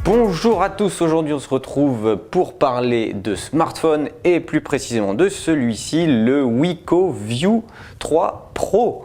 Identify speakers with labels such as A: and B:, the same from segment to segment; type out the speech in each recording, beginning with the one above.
A: Bonjour à tous, aujourd'hui on se retrouve pour parler de smartphone et plus précisément de celui-ci, le Wiko View 3 Pro.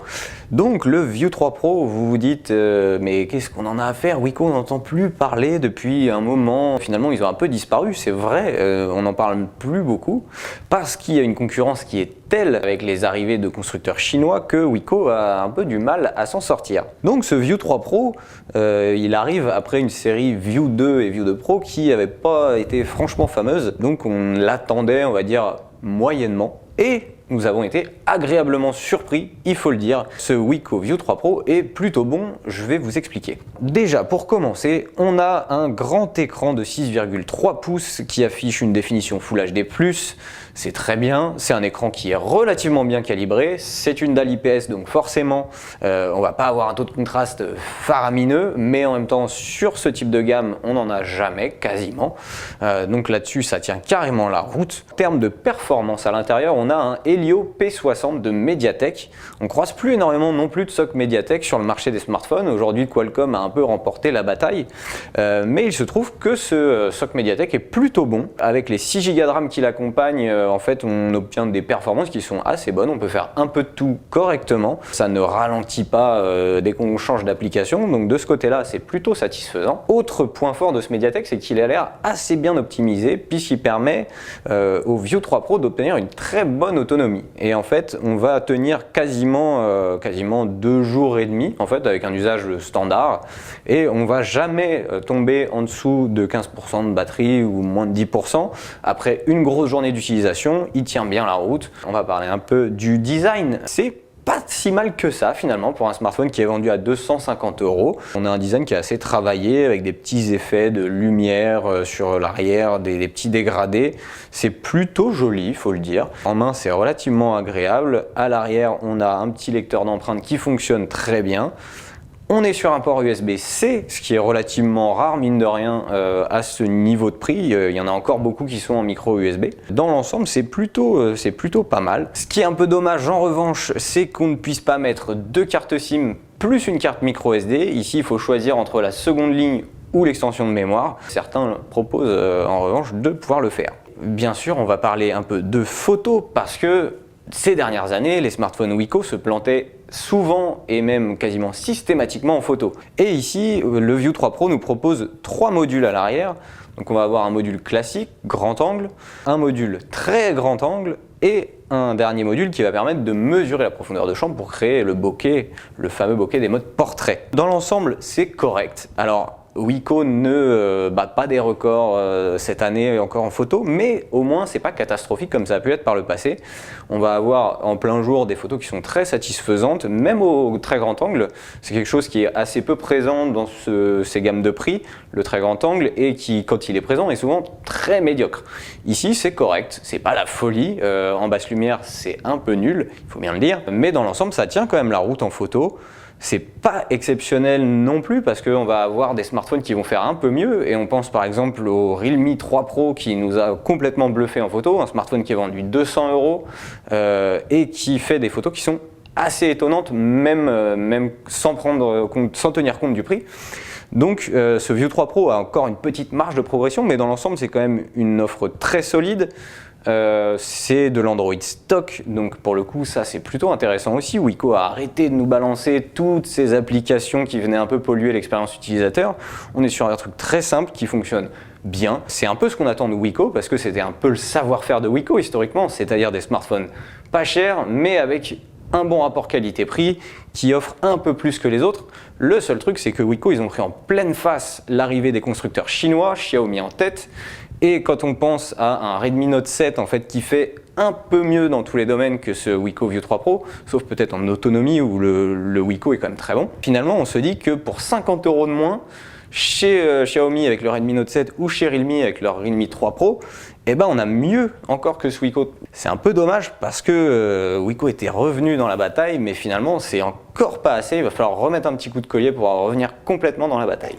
A: Donc le View 3 Pro, vous vous dites mais qu'est-ce qu'on en a à faire? Wiko, on n'entend plus parler depuis un moment. Finalement ils ont un peu disparu, c'est vrai, on n'en parle plus beaucoup parce qu'il y a une concurrence qui est telle avec les arrivées de constructeurs chinois que Wiko a un peu du mal à s'en sortir. Donc ce View 3 Pro, il arrive après une série View 2 et View 2 Pro qui n'avait pas été franchement fameuse, donc on l'attendait, on va dire, moyennement. Et nous avons été agréablement surpris, il faut le dire. Ce Wiko View 3 Pro est plutôt bon, je vais vous expliquer. Déjà, pour commencer, on a un grand écran de 6,3 pouces qui affiche une définition Full HD+. C'est très bien, c'est un écran qui est relativement bien calibré, c'est une dalle IPS, donc forcément, on va pas avoir un taux de contraste faramineux, mais en même temps, sur ce type de gamme, on n'en a jamais, quasiment. Donc là-dessus, ça tient carrément la route. En termes de performance à l'intérieur, on a un Helio P60 de Mediatek. On croise plus énormément non plus de SoC Mediatek sur le marché des smartphones. Aujourd'hui, Qualcomm a un peu remporté la bataille, mais il se trouve que ce SoC Mediatek est plutôt bon. Avec les 6 Go de RAM qui l'accompagnent, en fait, on obtient des performances qui sont assez bonnes. On peut faire un peu de tout correctement. Ça ne ralentit pas dès qu'on change d'application. Donc de ce côté-là, c'est plutôt satisfaisant. Autre point fort de ce Mediatek, c'est qu'il a l'air assez bien optimisé puisqu'il permet au View 3 Pro d'obtenir une très bonne autonomie. Et en fait, on va tenir quasiment 2 jours et demi en fait, avec un usage standard. Et on va jamais tomber en dessous de 15% de batterie ou moins de 10%. Après une grosse journée d'utilisation, il tient bien la route. On va parler un peu du design. C'est pas si mal que ça finalement pour un smartphone qui est vendu à 250 €. On a un design qui est assez travaillé avec des petits effets de lumière sur l'arrière, des petits dégradés. C'est plutôt joli, il faut le dire. En main, c'est relativement agréable. À l'arrière, on a un petit lecteur d'empreintes qui fonctionne très bien. On est sur un port USB-C, ce qui est relativement rare, mine de rien, à ce niveau de prix. Il y en a encore beaucoup qui sont en micro USB. Dans l'ensemble, c'est plutôt pas mal. Ce qui est un peu dommage, en revanche, c'est qu'on ne puisse pas mettre 2 cartes SIM plus une carte micro SD. Ici, il faut choisir entre la seconde ligne ou l'extension de mémoire. Certains proposent, en revanche, de pouvoir le faire. Bien sûr, on va parler un peu de photos parce que ces dernières années, les smartphones Wiko se plantaient souvent et même quasiment systématiquement en photo. Et ici, le View 3 Pro nous propose 3 modules à l'arrière. Donc on va avoir un module classique, grand angle, un module très grand angle et un dernier module qui va permettre de mesurer la profondeur de champ pour créer le bokeh, le fameux bokeh des modes portrait. Dans l'ensemble, c'est correct. Alors, Wiko ne bat pas des records cette année encore en photo, mais au moins c'est pas catastrophique comme ça a pu être par le passé. On va avoir en plein jour des photos qui sont très satisfaisantes, même au très grand angle. C'est quelque chose qui est assez peu présent dans ces gammes de prix, le très grand angle, et qui, quand il est présent, est souvent très médiocre. Ici c'est correct, c'est pas la folie, en basse lumière c'est un peu nul, il faut bien le dire, mais dans l'ensemble ça tient quand même la route en photo. C'est pas exceptionnel non plus parce qu'on va avoir des smartphones qui vont faire un peu mieux et on pense par exemple au Realme 3 Pro qui nous a complètement bluffé en photo, un smartphone qui est vendu 200 € et qui fait des photos qui sont assez étonnantes même sans tenir compte du prix. Donc ce View 3 Pro a encore une petite marge de progression mais dans l'ensemble c'est quand même une offre très solide. C'est de l'Android stock, donc pour le coup ça c'est plutôt intéressant aussi. Wiko a arrêté de nous balancer toutes ces applications qui venaient un peu polluer l'expérience utilisateur. On est sur un truc très simple qui fonctionne bien. C'est un peu ce qu'on attend de Wiko parce que c'était un peu le savoir-faire de Wiko historiquement, c'est-à-dire des smartphones pas chers mais avec un bon rapport qualité-prix qui offre un peu plus que les autres. Le seul truc c'est que Wiko ils ont pris en pleine face l'arrivée des constructeurs chinois, Xiaomi en tête. Et quand on pense à un Redmi Note 7 en fait, qui fait un peu mieux dans tous les domaines que ce Wiko View 3 Pro, sauf peut-être en autonomie où le Wiko est quand même très bon, finalement on se dit que pour 50 € de moins, chez Xiaomi avec le Redmi Note 7 ou chez Realme avec leur Realme 3 Pro, eh ben on a mieux encore que ce Wiko. C'est un peu dommage parce que Wiko était revenu dans la bataille, mais finalement c'est encore pas assez, il va falloir remettre un petit coup de collier pour revenir complètement dans la bataille.